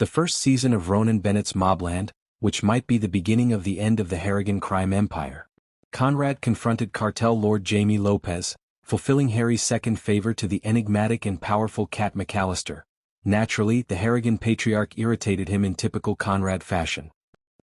The first season of Ronan Bennett's MOBLAND, which might be the beginning of the end of the Harrigan crime empire. Conrad confronted cartel lord Jaime Lopez, fulfilling Harry's second favor to the enigmatic and powerful Cat McAllister. Naturally, the Harrigan patriarch irritated him in typical Conrad fashion.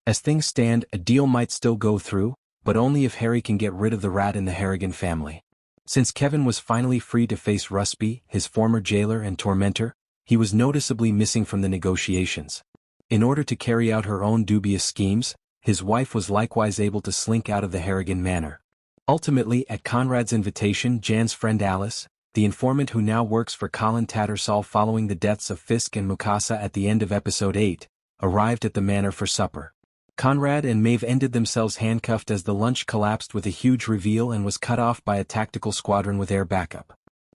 As things stand, a deal might still go through, but only if Harry can get rid of the rat in the Harrigan family. Since Kevin was finally free to face Rusby, his former jailer and tormentor, he was noticeably missing from the negotiations. In order to carry out her own dubious schemes, his wife was likewise able to slink out of the Harrigan manor. Ultimately, at Conrad's invitation, Jan's friend Alice, the informant who now works for Colin Tattersall following the deaths of Fisk and Mukasa at the end of episode 8, arrived at the manor for supper. Conrad and Maeve ended themselves handcuffed as the lunch collapsed with a huge reveal and was cut off by a tactical squadron with air backup.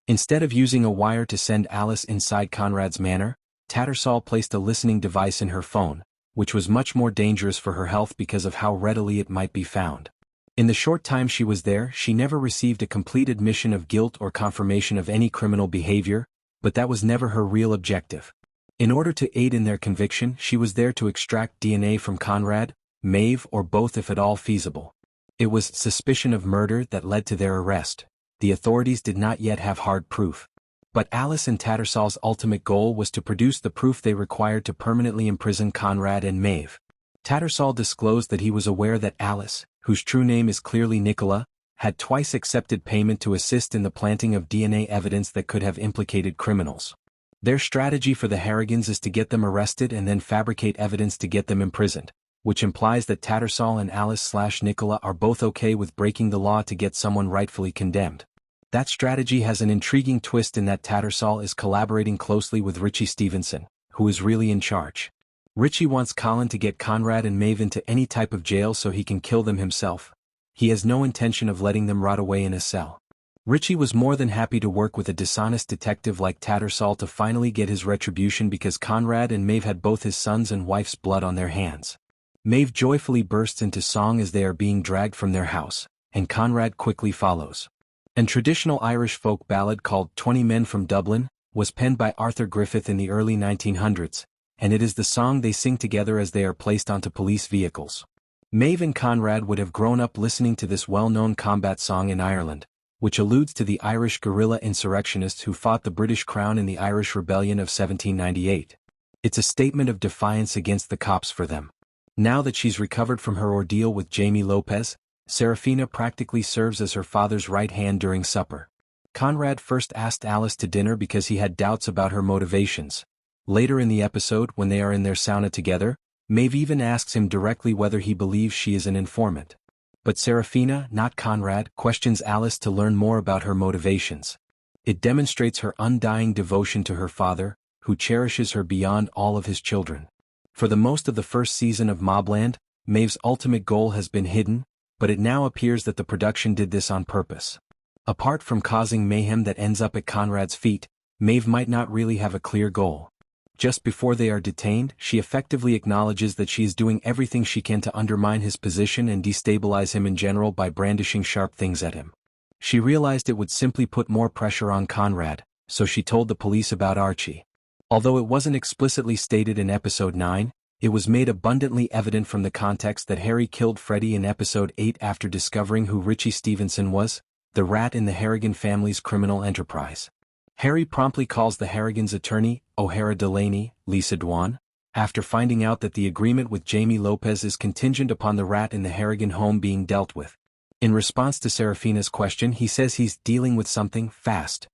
Instead of using a wire to send Alice inside Conrad's manor, Tattersall placed a listening device in her phone, which was much more dangerous for her health because of how readily it might be found. In the short time she was there, she never received a complete admission of guilt or confirmation of any criminal behavior, but that was never her real objective. In order to aid in their conviction, she was there to extract DNA from Conrad, Maeve, or both if at all feasible. It was suspicion of murder that led to their arrest. The authorities did not yet have hard proof. But Alice and Tattersall's ultimate goal was to produce the proof they required to permanently imprison Conrad and Maeve. Tattersall disclosed that he was aware that Alice, whose true name is clearly Nicola, had twice accepted payment to assist in the planting of DNA evidence that could have implicated criminals. Their strategy for the Harrigans is to get them arrested and then fabricate evidence to get them imprisoned, which implies that Tattersall and Alice/Nicola are both okay with breaking the law to get someone rightfully condemned. That strategy has an intriguing twist in that Tattersall is collaborating closely with Richie Stevenson, who is really in charge. Richie wants Colin to get Conrad and Maeve into any type of jail so he can kill them himself. He has no intention of letting them rot away in a cell. Richie was more than happy to work with a dishonest detective like Tattersall to finally get his retribution because Conrad and Maeve had both his son's and wife's blood on their hands. Maeve joyfully bursts into song as they are being dragged from their house, and Conrad quickly follows. A traditional Irish folk ballad called 20 Men from Dublin was penned by Arthur Griffith in the early 1900s, and it is the song they sing together as they are placed onto police vehicles. Maeve and Conrad would have grown up listening to this well-known combat song in Ireland, which alludes to the Irish guerrilla insurrectionists who fought the British Crown in the Irish Rebellion of 1798. It's a statement of defiance against the cops for them. Now that she's recovered from her ordeal with Jaime Lopez, Seraphina practically serves as her father's right hand during supper. Conrad first asked Alice to dinner because he had doubts about her motivations. Later in the episode, when they are in their sauna together, Maeve even asks him directly whether he believes she is an informant. But Seraphina, not Conrad, questions Alice to learn more about her motivations. It demonstrates her undying devotion to her father, who cherishes her beyond all of his children. For the most of the first season of MOBLAND, Maeve's ultimate goal has been hidden, but it now appears that the production did this on purpose. Apart from causing mayhem that ends up at Conrad's feet, Maeve might not really have a clear goal. Just before they are detained, she effectively acknowledges that she is doing everything she can to undermine his position and destabilize him in general by brandishing sharp things at him. She realized it would simply put more pressure on Conrad, so she told the police about Archie. Although it wasn't explicitly stated in episode 9, it was made abundantly evident from the context that Harry killed Freddie in episode 8 after discovering who Richie Stevenson was, the rat in the Harrigan family's criminal enterprise. Harry promptly calls the Harrigan's attorney, O'Hara Delaney, Lisa Dwan, after finding out that the agreement with Jaime Lopez is contingent upon the rat in the Harrigan home being dealt with. In response to Seraphina's question, he says he's dealing with something fast.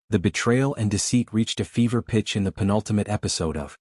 The betrayal and deceit reached a fever pitch in the penultimate episode of